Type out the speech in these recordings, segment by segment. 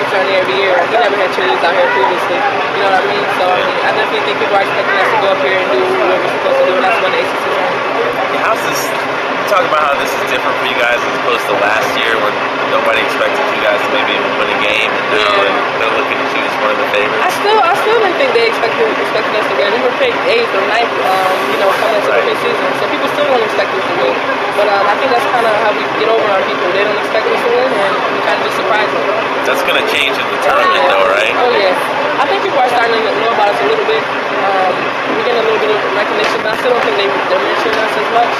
fraternity every year. We never had cheerleaders out here previously. You know what I mean? So I definitely think people are expecting us to go up here and do what we're supposed to do, and that's win the ACC tournament. How's this? Talk about how this is different for you guys as opposed to last year when nobody expected you guys to maybe even win a game, and now they're looking at you as one of the favorites. I still didn't think they expected us to win. We were picked 8th or 9th, coming into the preseason, so people still don't expect us to win. But I think that's kind of how we get over on people. They don't expect us to win, and we kind of just surprise them. That's going to change in the tournament, though, right? Oh yeah. I think people are starting to know about us a little bit. We're getting a little bit of recognition, but I still don't think they're mentioning us as much.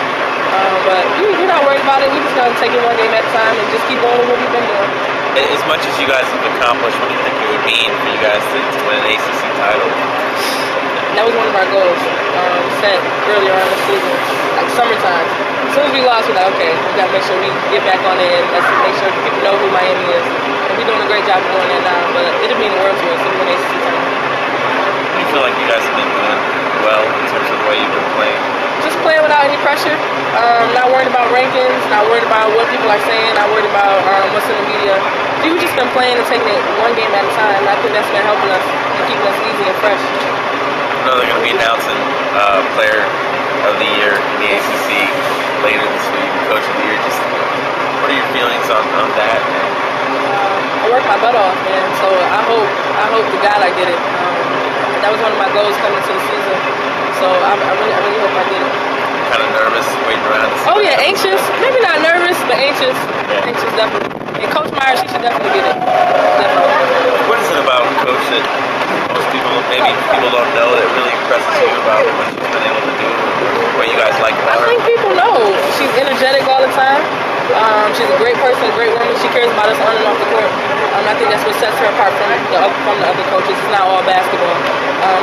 But we're not worried about it. We're just going to take it one game at a time and just keep going with what we've been doing. As much as you guys have accomplished, what do you think it would mean for you guys to win an ACC title? That was one of our goals set earlier on in the season, like summertime. As soon as we lost, we're like, okay, we got to make sure we get back on it and let's make sure people know who Miami is. And we're doing a great job of doing that now, but it'll mean the world to us if we win ACC tournament. Do you feel like you guys have been doing well in terms of the way you've been playing? Just playing without any pressure, not worried about rankings, not worried about what people are saying, not worried about what's in the media. We've just been playing and taking it one game at a time, and I think that's been helping us and keeping us easy and fresh. I know they're going to be announcing Player of the Year in the ACC later this week, Coach of the Year. Just what are your feelings on that? I worked my butt off, man, so I hope to God I get it. That was one of my goals coming into the season. So I really hope I get it. Kind of nervous waiting around to see. Oh yeah, anxious. Maybe not nervous, but anxious. Yeah. Anxious definitely. And Coach Myers, she should definitely get it. Definitely. What is it about Coach that most people don't know that really impresses you about what she's been able to do? What you guys like about her? I think people know. She's energetic all the time. She's a great person, a great woman. She cares about us on and off the court. I think that's what sets her apart from the other coaches. It's not all basketball.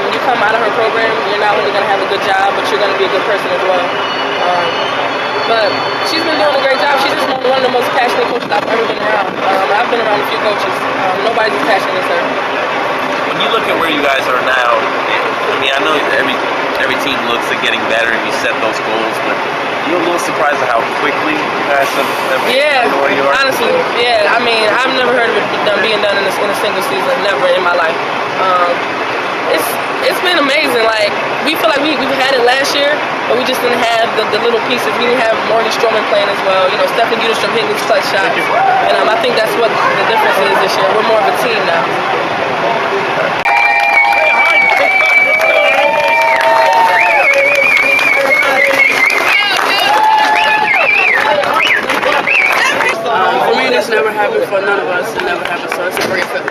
When you come out of her program, you're not only going to have a good job, but you're going to be a good person as well. But she's been doing a great job. She's just one of the most passionate coaches I've ever been around. I've been around a few coaches. Nobody's as passionate as her. When you look at where you guys are now, I mean, I know every team looks at getting better and you set those goals, but you're a little surprised at how quickly you guys have where you are? Honestly, yeah. I mean, I've never heard of it being done in a single season, never in my life. It's been amazing. Like, we feel like we've had it last year, but we just didn't have the little pieces. We didn't have Morgan Stroman playing as well. You know, Stephanie Udenstrom hitting these clutch shots. And I think that's what the difference is this year. We're more of a team now. For me, this never happened. For none of us, it never happened. So it's a great feeling.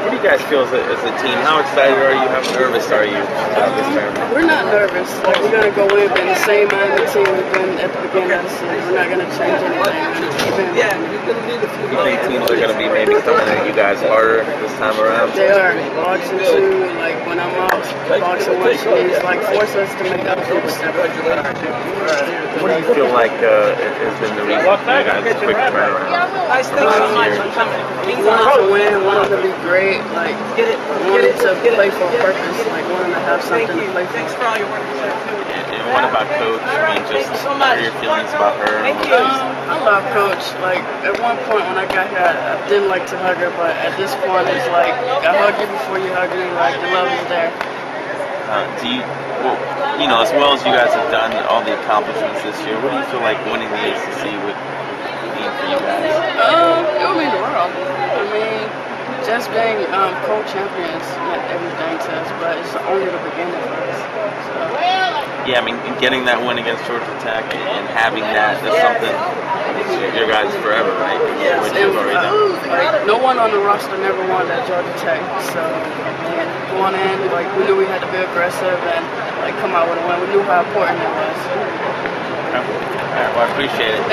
What do you guys feel as a team? How excited are you? How nervous are you about this tournament? We're not nervous. Like, we're going to go in being the same Miami team we've been at the beginning of the season. We're not going to change anything. You think teams are going to be maybe coming at you guys harder this time around? They are. Boxing too. Like, when I'm out, boxing one, she's like force us to make up for step. What do you feel like has been the reason for you guys' quick turnaround? Wanted to win, wanted to be great, like wanted to play for a purpose, like wanting to have something to play for. And what about Coach? I mean, just what are your feelings about her? I love Coach. Like, at one point when I got here, I didn't like to hug her, but at this point it's like, I hug you before you hug me, like the love is there. As well as you guys have done all the accomplishments this year, what do you feel like winning the ACC would mean for you guys? It would mean the world. I mean, just being co-champions meant everything to us, but it's only the beginning for us. So. Yeah, I mean, getting that win against Georgia Tech and having that's something your guys forever, right? Yes, and no one on the roster never won at Georgia Tech, so going in, like, we knew we had to be aggressive and like come out with a win. We knew how important it was. Okay. All right, well, I appreciate it.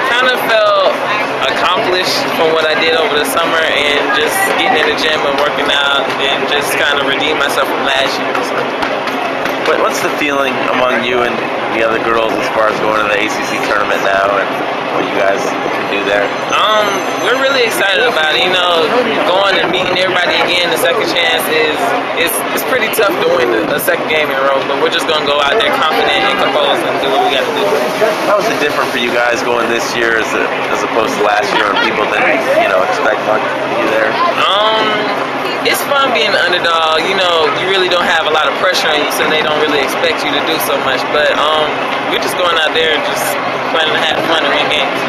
Kind of felt accomplished from what I did over the summer and just getting in the gym and working out and just kind of redeem myself from last year. What's the feeling among you and the other girls as far as going to the ACC tournament now? And what you guys can do there? We're really excited about it. You know, going and meeting everybody again, the second chance it's pretty tough to win a second game in a row, but we're just gonna go out there confident and composed and do what we got to do. How is it different for you guys going this year as opposed to last year when people didn't, expect much from you there? It's fun being an underdog. You know, you really don't have a lot of pressure on you, so they don't really expect you to do so much. But we're just going out there and just planning to have fun and win games.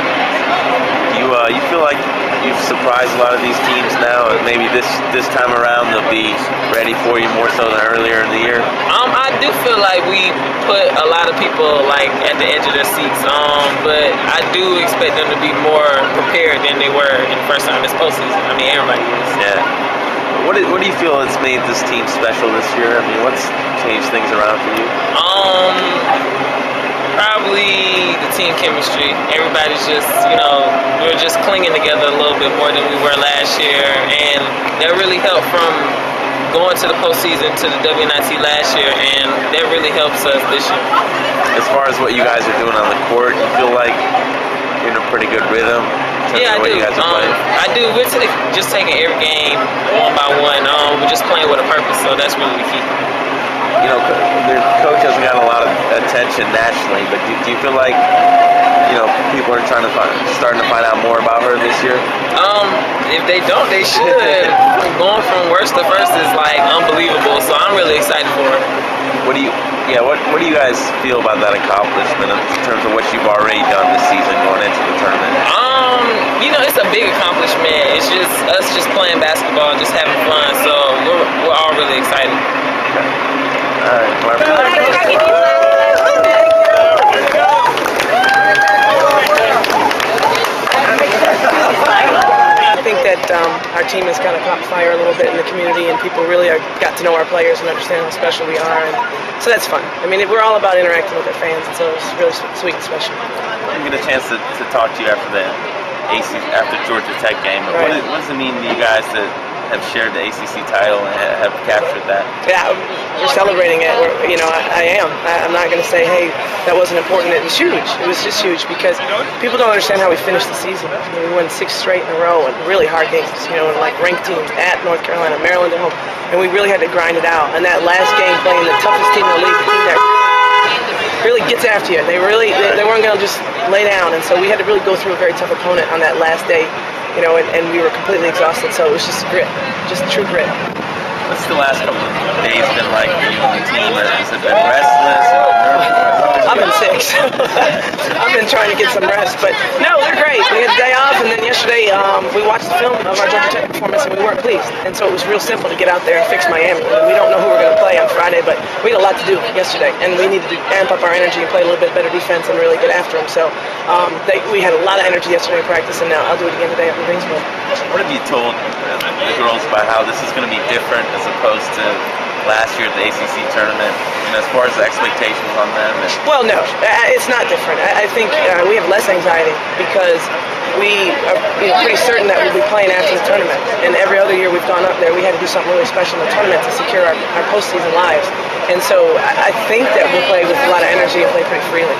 You feel like you've surprised a lot of these teams now, and maybe this time around they'll be ready for you more so than earlier in the year? I do feel like we put a lot of people like at the edge of their seats, but I do expect them to be more prepared than they were in the first time this postseason. I mean, everybody is. Yeah. What do you feel has made this team special this year? I mean, what's changed things around for you? Probably the team chemistry. Everybody's just, we're just clinging together a little bit more than we were last year, and that really helped from going to the postseason to the WNIT last year, and that really helps us this year. As far as what you guys are doing on the court, you feel like you're in a pretty good rhythm? Yeah, I do. You guys are playing? I do. We're just taking every game one by one. We're just playing with a purpose, so that's really the key. The coach hasn't got a lot of attention nationally, but do you feel like people are starting to find out more about her this year? If they don't, they should. Going from worst to first is like unbelievable, so I'm really excited for her. What do you guys feel about that accomplishment in terms of what you've already done this season going into the tournament? It's a big accomplishment. It's just us just playing basketball, just having fun. So we're all really excited. All right. I think that our team has kind of caught fire a little bit in the community, and people really got to know our players and understand how special we are, and so that's fun. I mean, we're all about interacting with our fans, and so it's really sweet and special. I didn't get a chance to talk to you after the ACC, after Georgia Tech game. Right. What does it mean to you guys that have shared the ACC title and have captured that? Yeah, we're celebrating it. I am. I'm not going to say, hey, that wasn't important. It was huge. It was just huge because people don't understand how we finished the season. We won 6 straight in a row and really hard games, like ranked teams at North Carolina, Maryland at home, and we really had to grind it out. And that last game playing the toughest team in the league, the team that really gets after you. They weren't going to just lay down, and so we had to really go through a very tough opponent on that last day. And we were completely exhausted, so it was just grit, just true grit. What's the last couple of days been like for you and the team? Has it been restless or nervous? I've been sick, so I've been trying to get some rest, but no, they're great. We had the day off, and then yesterday we watched the film of our Georgia Tech performance, and we weren't pleased. And so it was real simple to get out there and fix Miami. We don't know who we're going to play on Friday, but we had a lot to do yesterday, and we needed to amp up our energy and play a little bit better defense and really get after them. So we had a lot of energy yesterday in practice, and now I'll do it again today up in Greensboro. What have you told the girls about how this is going to be different as opposed to last year at the ACC tournament, as far as the expectations on them? Well, no, it's not different. I think we have less anxiety because we are pretty certain that we'll be playing after the tournament. And every other year we've gone up there, we had to do something really special in the tournament to secure our postseason lives. And so I think that we'll play with a lot of energy and play pretty freely.